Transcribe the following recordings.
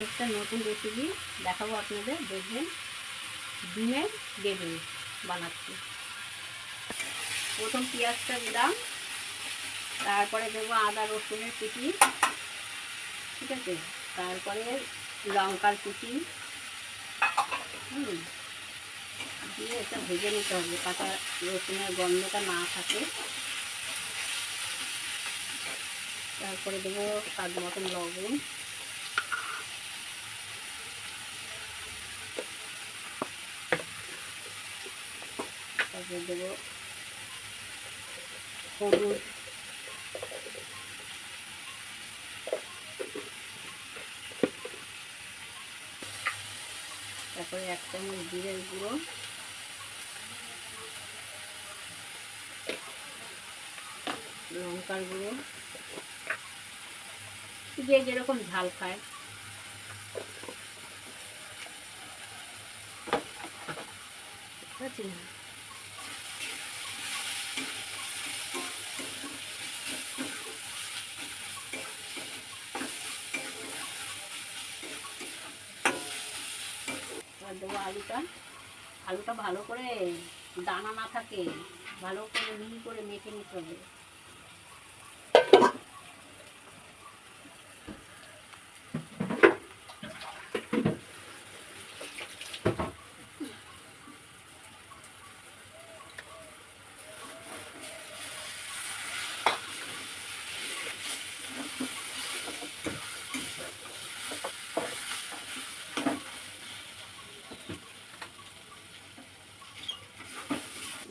একটা নতুন রেসিপি দেখাবো আপনাদের, দেখবেন। ডিমের গ্রেভি বানাচ্ছি। প্রথম পেঁয়াজটা দিলাম, তারপরে দেবো আদা রসুনের কুচি, ঠিক আছে, তারপরে লঙ্কার কুচি দিয়ে এটা ভেজে নিতে হবে, কাঁচা রসুনের গন্ধটা না থাকে। তারপরে দেবো স্বাদ মতন লবণ, তারপরে দেবো হলুদ, তারপরে 1 চামচ জিরের গুঁড়ো, লঙ্কার গুঁড়ো, যে যেরকম ঝাল খায়। ঠিক আছে, দেবো আলুটা ভালো করে দানা না থাকে, ভালো করে মিহি করে মেখে নিতে হবে।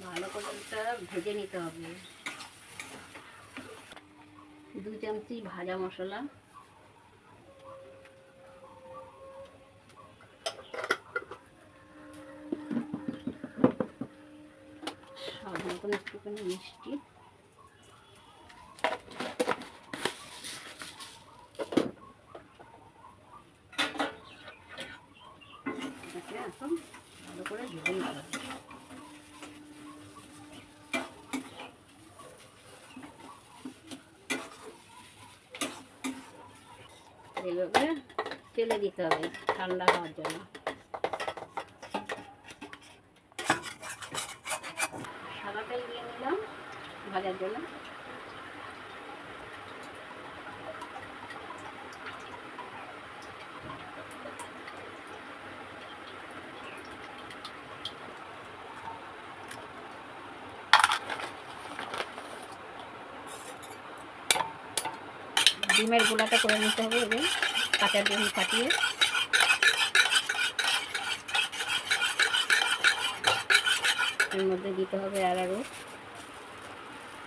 ভালো করে এটা ভেজে নিতে হবে। 2 চামচ ভাজা মশলা, স্বাদ মতন একটুখানি মিষ্টি, এটাকে এখন ভালো করে ভেজে নিতে হবে। এইভাবে ফেলে দিতে হবে ঠান্ডা হওয়ার জন্য। সাদা তেল দিয়ে নিলাম ভাজার জন্য। ডিমের গোলাটা করে নিতে হবে, এবং কাঁচা ডিম ফাটিয়ে এর মধ্যে দিতে হবে অ্যারারুট,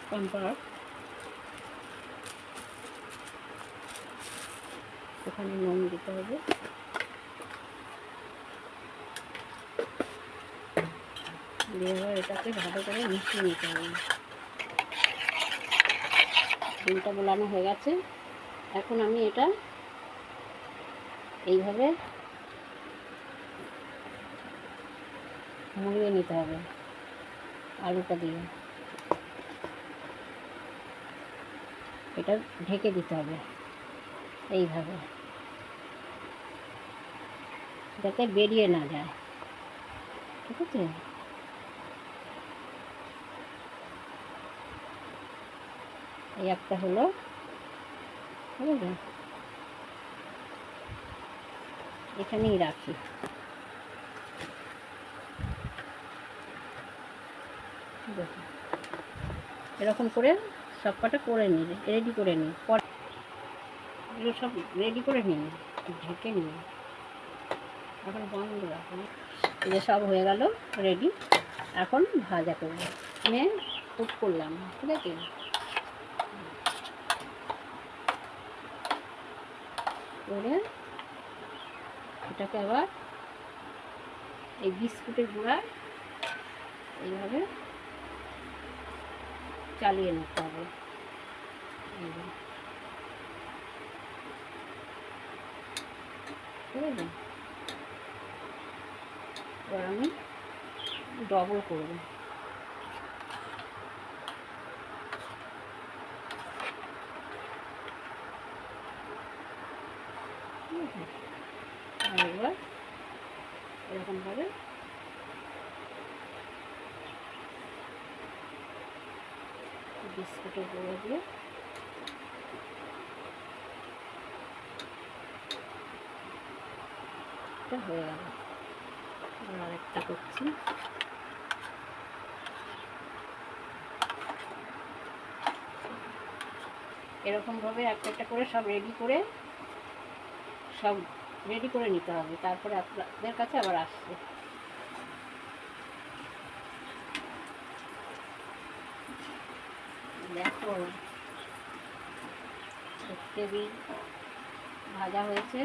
কর্নফ্লাওয়ার, ওখানে নুন দিতে হবে, দিয়ে এটাকে ভালো করে মিশিয়ে নিতে হবে। ডিমটা গোলানো হয়ে গেছে, এখন আমি এটা এইভাবে মুড়িয়ে নিতে হবে আলুটা দিয়ে। এটা ঢেকে দিতে হবে এইভাবে, যাতে বেরিয়ে না যায়। ঠিক আছে, এই একটা হলো, ঠিক আছে, এখানেই রাখি। এরকম করে সব কটা করে নিই, রেডি করে নিই, পরে এগুলো সব রেডি করে নিই, ঢেকে নিই। এখন বন্ধ রাখুন। এই যে সব হয়ে গেল রেডি, এখন ভাজা করবো। আমি কুক করলাম, ঠিক আছে, করে এটাকে আবার এই বিস্কুটের গুঁড়া এইভাবে চালিয়ে নিতে হবে। ঠিক আছে, এবার আমি ডবল করব। ঠিক আছে, আর এবার এরকমভাবে বিস্কুটের গুঁড়ো দিয়ে হয়ে গেল। আর একটা করছি, এরকমভাবে একটা একটা করে সব রেডি করে নিতে হবে, তারপরে আপনাদের কাছে আবার আসছে। দেখো টেবিল ভাজা হয়েছে।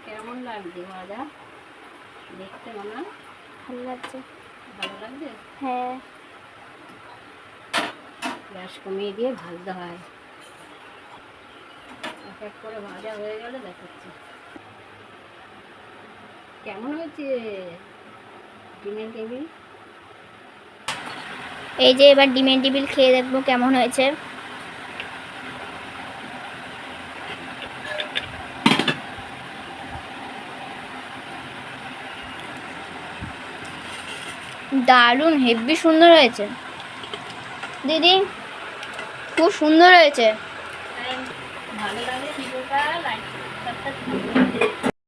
কেমন লাগছে ভাজা দেখতে? মনে হয় ভালো লাগছে। ভালো লাগছে? হ্যাঁ, গ্যাস কমিয়ে দিয়ে ভাজতে হয়। এক এক করে ভাজা হয়ে গেলে দেখাচ্ছি কেমন হয়েছে ডিমের টেবিল। এই যে এবার ডিমের টেবিল খেয়ে দেখবো কেমন হয়েছে। দারুণ, হেব্বি সুন্দর হয়েছে দিদি, খুব সুন্দর হয়েছে। ভালো লাগে ভিডিওটা লাইক সাবস্ক্রাইব